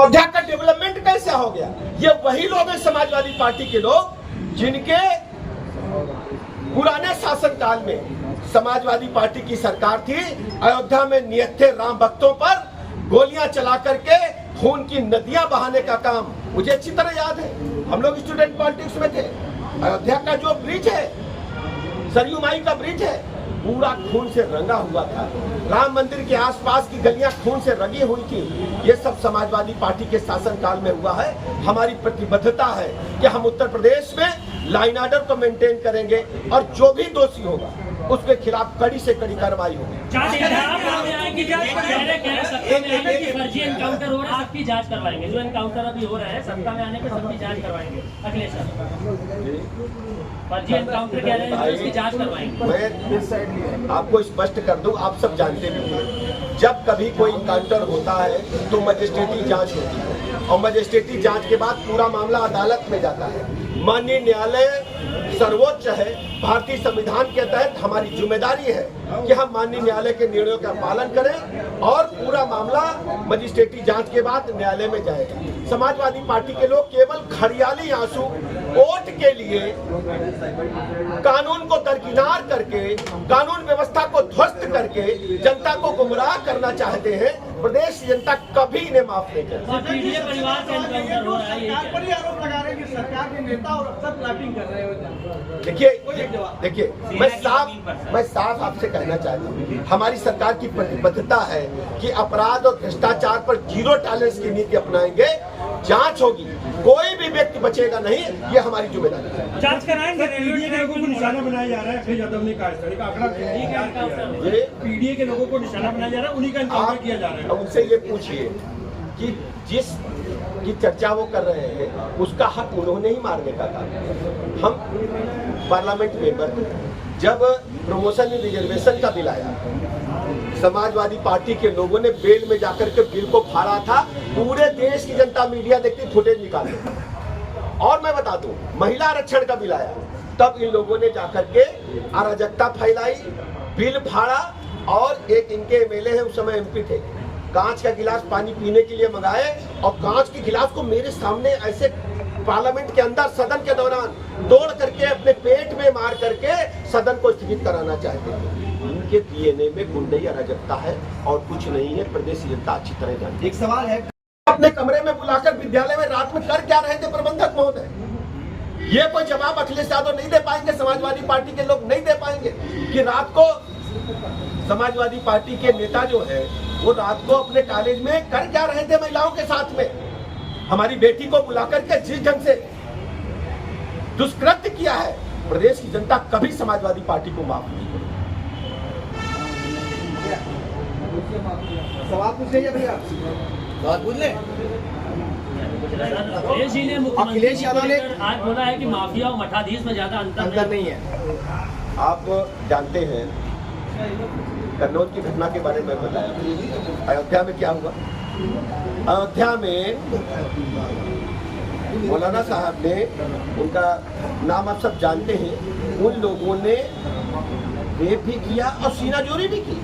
अयोध्या का डेवलपमेंट कैसे हो गया? ये वही लोग हैं समाजवादी पार्टी के लोग जिनके पुराने शासनकाल में समाजवादी पार्टी की सरकार थी। अयोध्या में नियत राम भक्तों पर गोलियां चला करके खून की नदियां बहाने का काम मुझे अच्छी तरह याद है। हम लोग स्टूडेंट पॉलिटिक्स में थे। अयोध्या का जो ब्रिज है, सरयू माई का ब्रिज है, पूरा खून से रंगा हुआ था। राम मंदिर के आसपास की गलियां खून से रंगी हुई थी। ये सब समाजवादी पार्टी के शासनकाल में हुआ है। हमारी प्रतिबद्धता है कि हम उत्तर प्रदेश में लाइन ऑर्डर को मेंटेन करेंगे और जो भी दोषी होगा उसके खिलाफ कड़ी से कड़ी कार्रवाई होगी। फर्जी एनकाउंटर हो रहा है, सबकी जांच करवाएंगे। जो एनकाउंटर अभी हो रहा है, सत्ता में आने पर सबकी जांच करवाएंगे। अखिलेश फर्जी एनकाउंटर कह रहे हैं, उसकी जांच करवाएंगे। मैं आपको स्पष्ट कर दूं, आप सब जानते भी हैं, जब कभी कोई एनकाउंटर होता है तो मजिस्ट्रेटी जांच होती है और मजिस्ट्रेटी जांच के बाद पूरा मामला अदालत में जाता है। माननीय न्यायालय सर्वोच्च है। भारतीय संविधान के तहत हमारी जिम्मेदारी है कि हम माननीय न्यायालय के निर्णयों का पालन करें और पूरा मामला मजिस्ट्रेटी जांच के बाद न्यायालय में जाएगा। समाजवादी पार्टी के लोग केवल खड़ियाली आंसू वोट के लिए कानून को दरकिनार करके, कानून व्यवस्था को ध्वस्त करके जनता को गुमराह करना चाहते हैं। प्रदेश जनता कभी इन्हें माफ नहीं करेगी। सरकार के नेता और अफसर प्लाटिंग कर रहे हो। देखिए मैं साफ आपसे कहना चाहता हूँ, हमारी सरकार की प्रतिबद्धता है कि अपराध और भ्रष्टाचार पर जीरो टॉलरेंस की नीति अपनाएंगे। जांच होगी, कोई भी व्यक्ति बचेगा नहीं, ये हमारी जिम्मेदारी है। जांच कराएंगे। पीडीए के लोगों को निशाना बनाया जा रहा है। अखिलेश यादव ने कहा इसका आंकड़ा पीडीए के लोगों को निशाना बनाया जा रहा है, उन्हीं का एनकाउंटर किया जा रहा है। उनसे ये पूछिए कि जिस की चर्चा वो कर रहे हैं उसका हक उन्होंने ही मारने का था। हम पार्लियामेंट मेंबर थे जब प्रमोशन में रिजर्वेशन का बिल आया, समाजवादी पार्टी के लोगों ने बेल में जाकर के बिल को फाड़ा था। पूरे देश की जनता मीडिया देखती, फुटेज निकाले। और मैं बता दूं, महिला आरक्षण का बिल आया, तब इन लोगों ने जाकर के अराजकता फैलाई, बिल फाड़ा और एक इनके एमएलए हैं, उस समय एमपी थे, कांच का गिलास पानी पीने के लिए मंगाए और कांच के गिलास को मेरे सामने ऐसे पार्लियामेंट के अंदर सदन के दौरान तोड़ करके अपने पेट में मार करके सदन को स्थगित कराना चाहते थे। इनके डीएनए में गुंडई अराजकता है और कुछ नहीं है। प्रदेश जनता अच्छी तरह जानती है। एक सवाल है, अपने कमरे में बुलाकर विद्यालय में रात में कर क्या रहे थे प्रबंधक महोदय? ये कोई जवाब अखिलेश यादव नहीं दे पाएंगे, समाजवादी पार्टी के लोग नहीं दे पाएंगे कि रात को समाजवादी पार्टी के नेता जो है वो रात को अपने कॉलेज में कर क्या रहे थे महिलाओं के साथ में? हमारी बेटी को बुलाकर के जिस ढंग से दुष्कृत्य किया है, प्रदेश की जनता कभी समाजवादी पार्टी को माफ नहीं करेगी। सवाल पूछ लीजिए भैया, सवाल पूछ ले। अखिलेश जी ने अखिलेश यादव ने आज बोला है कि माफिया और मठाधीश में ज्यादा अंतर नहीं है। आप जानते हैं कन्नौज की घटना के बारे में बताया। अयोध्या में क्या हुआ? अयोध्या में मौलाना साहब ने, उनका नाम आप सब जानते हैं, उन लोगों ने रेप भी किया और सीनाजोरी भी की।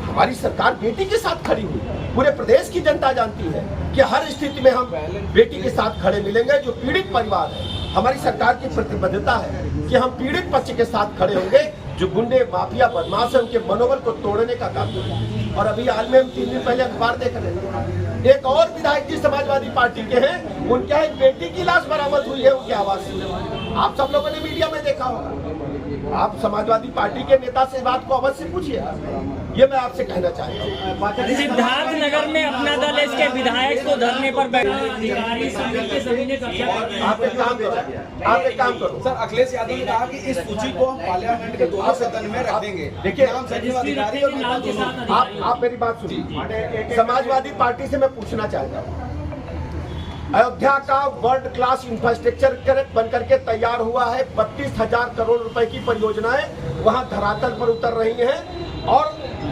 हमारी सरकार बेटी के साथ खड़ी हुई। पूरे प्रदेश की जनता जानती है कि हर स्थिति में हम बेटी के साथ खड़े मिलेंगे। जो पीड़ित परिवार है, हमारी सरकार की प्रतिबद्धता है कि हम पीड़ित पक्ष के साथ खड़े होंगे। जो गुंडे माफिया बदमाश है, उनके मनोबल को तोड़ने का काम करेंगे। और अभी हाल में हम 3 दिन पहले अखबार देख रहे हैं, एक और विधायक जी समाजवादी पार्टी के हैं, उनके यहाँ एक बेटी की लाश बरामद हुई है उनके आवास से। आप सब लोगों ने मीडिया में देखा होगा। आप समाजवादी पार्टी के नेता से बात को अवश्य पूछिए। ये मैं आपसे कहना चाहता हूँ। सिद्धार्थ नगर में अपना दल इसके विधायक को धरने पर बैठा। आप एक काम करो, सर, अखिलेश यादव ने कहा कि इस सूची को हम पार्लियामेंट के दोनों सदन में रखेंगे। देखिए, अधिकारी आप मेरी बात सुनिए। समाजवादी पार्टी से मैं पूछना चाहता हूँ, अयोध्या का वर्ल्ड क्लास इंफ्रास्ट्रक्चर बन करके तैयार हुआ है। 32,000 करोड़ रुपए की परियोजनाएं वहां धरातल पर उतर रही हैं और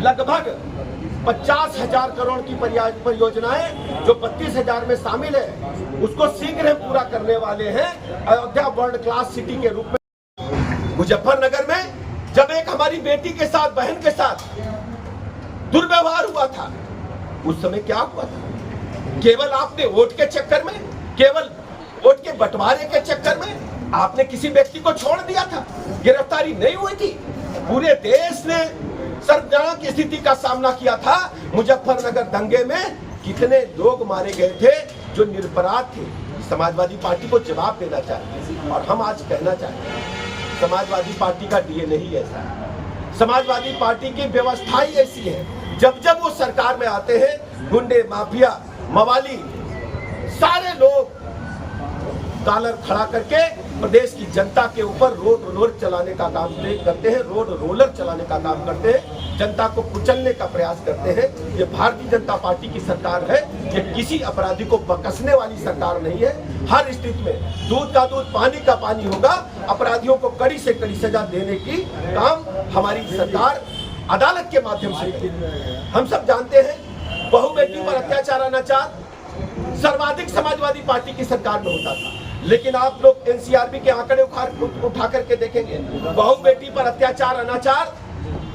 लगभग 50,000 करोड़ की परियोजनाएं जो 32,000 में शामिल है, उसको शीघ्र पूरा करने वाले हैं। अयोध्या वर्ल्ड क्लास सिटी के रूप में मुजफ्फरनगर में जब एक हमारी बेटी के साथ, बहन के साथ दुर्व्यवहार हुआ था, उस समय क्या हुआ था? केवल आपने वोट के चक्कर में, केवल वोट के बंटवारे के चक्कर में आपने किसी व्यक्ति को छोड़ दिया था? गिरफ्तारी नहीं हुई थी। पूरे देश ने सर्वजनिक स्थिति का सामना किया था। मुजफ्फरनगर दंगे में कितने लोग मारे गए थे जो निरपराध थे। समाजवादी पार्टी को जवाब देना चाहिए। और हम आज कहना चाहते हैं, समाजवादी पार्टी का डीएनए ही ऐसा है, समाजवादी पार्टी की व्यवस्था ही ऐसी है। जब जब वो सरकार में आते हैं, गुंडे, माफिया, मवाली, सारे लोग कॉलर खड़ा करके प्रदेश की जनता के ऊपर रोड रोलर चलाने का काम करते हैं, रोड रोलर चलाने का काम करते हैं, जनता को कुचलने का प्रयास करते हैं। ये भारतीय जनता पार्टी की सरकार है। ये किसी अपराधी को बकसने वाली सरकार नहीं है। हर स्थिति में दूध का दूध, पानी का पानी होगा। अपराधियों को कड़ी से कड़ी सजा देने की काम हमारी सरकार अदालत के माध्यम से करेगी। हम सब जानते हैं, बहु बेटी पर अत्याचार, अनाचार सर्वाधिक समाजवादी पार्टी की सरकार में होता था। लेकिन आप लोग एनसीआरबी के आंकड़े उठा करके देखेंगे, बहु बेटी पर अत्याचार, अनाचार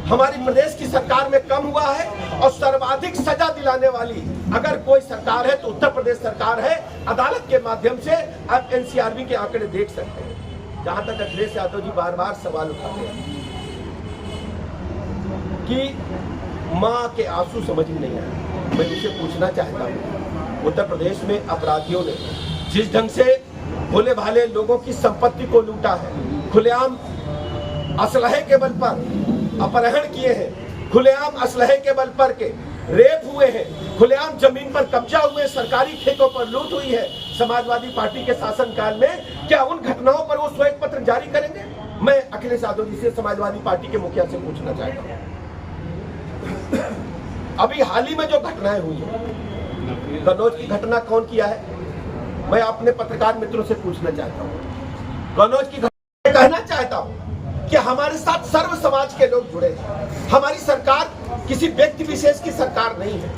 हमारी प्रदेश की सरकार में कम हुआ है। और सर्वाधिक सजा दिलाने वाली अगर कोई सरकार है तो उत्तर प्रदेश सरकार है। अदालत के माध्यम से आप एनसीआरबी के आंकड़े देख सकते हैं। जहां तक अखिलेश यादव जी बार बार सवाल उठाते हैं कि मां के आंसू समझ में नहीं आए, मैं उसे पूछना चाहता हूं, उत्तर प्रदेश में अपराधियों ने जिस ढंग से भोले भाले लोगों की संपत्ति को लूटा है, खुलेआम असलहे के बल पर अपहरण किए हैं, खुलेआम असलहे के बल पर के रेप हुए हैं, खुलेआम जमीन पर कब्जा हुए, सरकारी खेतों पर लूट हुई है समाजवादी पार्टी के शासनकाल में, क्या उन घटनाओं पर वो श्वेत पत्र जारी करेंगे? मैं अखिलेश यादव जी से, समाजवादी पार्टी के मुखिया से पूछना चाहता हूँ। अभी हाल ही में जो घटनाएं हुई है, कन्नौज की घटना कौन किया है? मैं अपने पत्रकार मित्रों से पूछना चाहता हूँ। कन्नौज की घटना कहना चाहता हूँ कि हमारे साथ सर्व समाज के लोग जुड़े हैं। हमारी सरकार किसी व्यक्ति विशेष की सरकार नहीं है,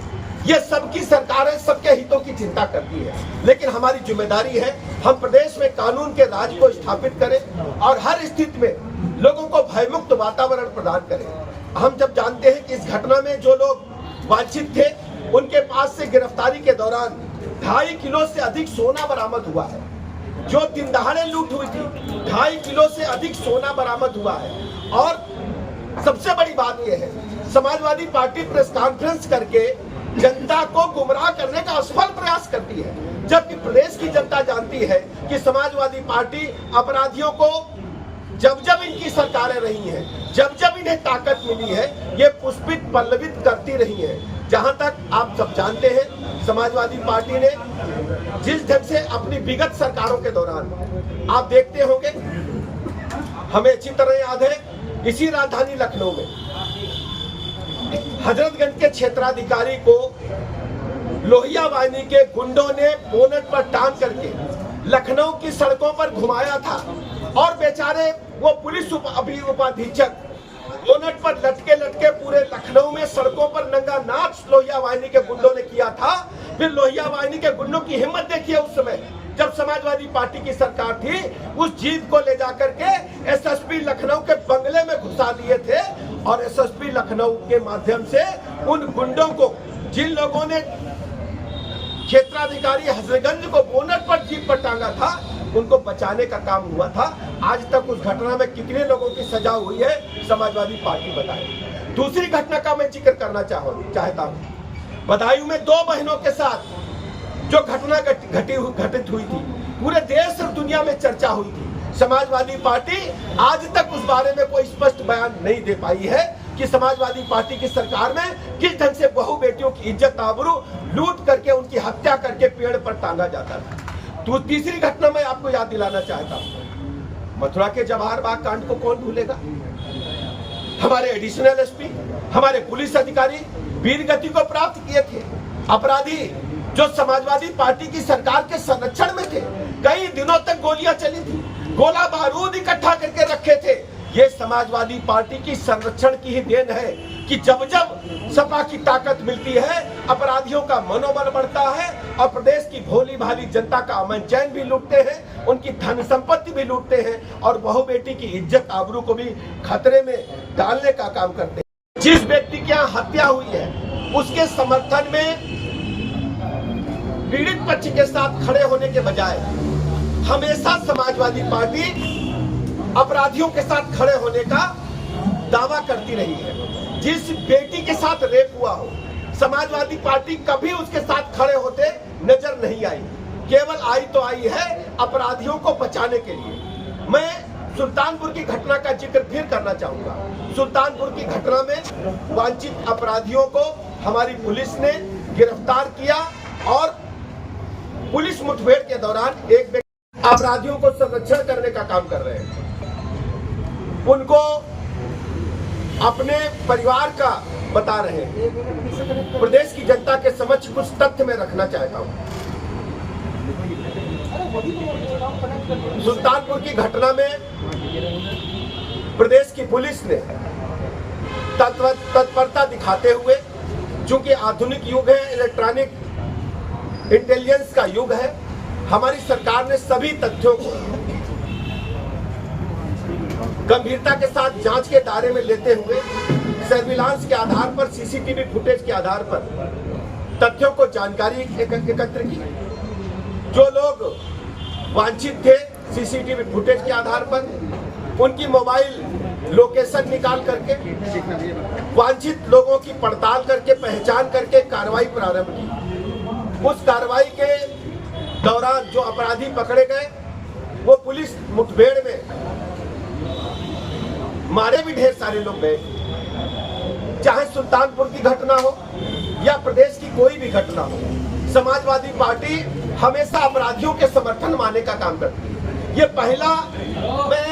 ये सबकी सरकार है, सबके हितों की चिंता करती है। लेकिन हमारी जिम्मेदारी है, हम प्रदेश में कानून के राज को स्थापित करें और हर स्थिति में लोगों को भयमुक्त वातावरण प्रदान करें। हम जब जानते हैं कि इस घटना में जो लोग वांछित थे, उनके पास से गिरफ्तारी के दौरान 2.5 किलो से अधिक सोना बरामद हुआ है। जो दिन दहाड़े लूट हुई थी, 2.5 किलो से अधिक सोना बरामद हुआ है। और सबसे बड़ी बात यह है, समाजवादी पार्टी प्रेस कॉन्फ्रेंस करके जनता को गुमराह करने का असफल प्रयास करती है, जबकि प्रदेश की जनता जानती है कि समाजवादी पार्टी अपराधियों को जब जब इनकी सरकारें रही हैं, जब जब इन्हें ताकत मिली है, ये पुष्पित पल्लवित करती रही है। जहां तक आप सब जानते हैं, समाजवादी पार्टी ने जिस ढंग से अपनी विगत सरकारों के दौरान, आप देखते होंगे, हमें अच्छी तरह याद है, इसी राजधानी लखनऊ में हजरतगंज के क्षेत्राधिकारी को लोहिया वाहिनी के गुंडों ने बोनट पर टांग करके लखनऊ की सड़कों पर घुमाया था। और बेचारे वो पुलिस उपाधीक्षक बोनट पर लटके लटके पूरे लखनऊ में सड़कों पर नंगा नाच लोहिया वाहिनी के गुंडों ने किया था। फिर लोहिया वाहिनी के गुंडों की हिम्मत देखिए, उस समय जब समाजवादी पार्टी की सरकार थी, उस जीत को ले जाकर के एसएसपी लखनऊ के बंगले में घुसा दिए थे। और एसएसपी लखनऊ के माध्यम से उन गुंडों को, जिन लोगों ने क्षेत्राधिकारी हजरतगंज को बोनट पर जीप पर टांगा था, उनको बचाने का काम हुआ था। आज तक उस घटना में कितने लोगों की सजा हुई है, समाजवादी पार्टी बताए। दूसरी घटना का मैं जिक्र करना चाहता हूँ। बदायूं में 2 बहनों के साथ जो घटना घटित हुई थी, पूरे देश और दुनिया में चर्चा हुई थी। समाजवादी पार्टी आज तक उस बारे में कोई स्पष्ट बयान नहीं दे पाई है कि समाजवादी पार्टी की सरकार में किस ढंग से बहु बेटियों की इज्जत आबरू लूट करके उनकी हत्या करके पेड़ पर टांगा जाता था। तो तीसरी घटना मैं आपको याद दिलाना चाहता हूँ, मथुरा के जवाहर बाग कांड को कौन भूलेगा। हमारे एडिशनल एसपी, हमारे पुलिस अधिकारी वीर गति को प्राप्त किए थे। अपराधी जो समाजवादी पार्टी की सरकार के संरक्षण में थे, कई दिनों तक गोलियां चली थी, गोला बारूद इकट्ठा करके रखे थे। ये समाजवादी पार्टी की संरक्षण की ही देन है कि जब जब सपा की ताकत मिलती है, अपराधियों का मनोबल बढ़ता है और प्रदेश की भोली भाली जनता का अमन चैन भी लूटते हैं, उनकी धन संपत्ति भी लूटते हैं और बहु बेटी की इज्जत आबरू को भी खतरे में डालने का काम करते हैं। जिस व्यक्ति की यहाँ हत्या हुई है, उसके समर्थन में पीड़ित पक्ष के साथ खड़े होने के बजाय हमेशा समाजवादी पार्टी अपराधियों के साथ खड़े होने का दावा करती रही है। जिस बेटी के साथ रेप हुआ हो, समाजवादी पार्टी कभी उसके साथ खड़े होते नजर नहीं आई, केवल आई तो आई है अपराधियों को बचाने के लिए। मैं सुल्तानपुर की घटना का जिक्र फिर करना चाहूंगा। सुल्तानपुर की घटना में वांछित अपराधियों को हमारी पुलिस ने गिरफ्तार किया और पुलिस मुठभेड़ के दौरान एक व्यक्ति अपराधियों को संरक्षण करने का काम कर रहे हैं, उनको अपने परिवार का बता रहे हैं। प्रदेश की जनता के समक्ष कुछ तथ्य में रखना चाहता हूं। सुल्तानपुर की घटना में प्रदेश की पुलिस ने तत्परता दिखाते हुए, चूंकि आधुनिक युग है, इलेक्ट्रॉनिक इंटेलिजेंस का युग है, हमारी सरकार ने सभी तथ्यों को गंभीरता के साथ जांच के दायरे में लेते हुए सर्विलांस के आधार पर, सीसीटीवी फुटेज के आधार पर तथ्यों को जानकारी एकत्र की। जो लोग वांछित थे, सीसीटीवी फुटेज के आधार पर उनकी मोबाइल लोकेशन निकाल करके वांछित लोगों की पड़ताल करके, पहचान करके कार्रवाई प्रारंभ की। उस कार्रवाई के दौरान जो अपराधी पकड़े गए, वो पुलिस मुठभेड़ में मारे भी ढेर सारे लोग गए। चाहे सुल्तानपुर की घटना हो या प्रदेश की कोई भी घटना हो, समाजवादी पार्टी हमेशा अपराधियों के समर्थन मानने का काम करती है। ये पहला मैं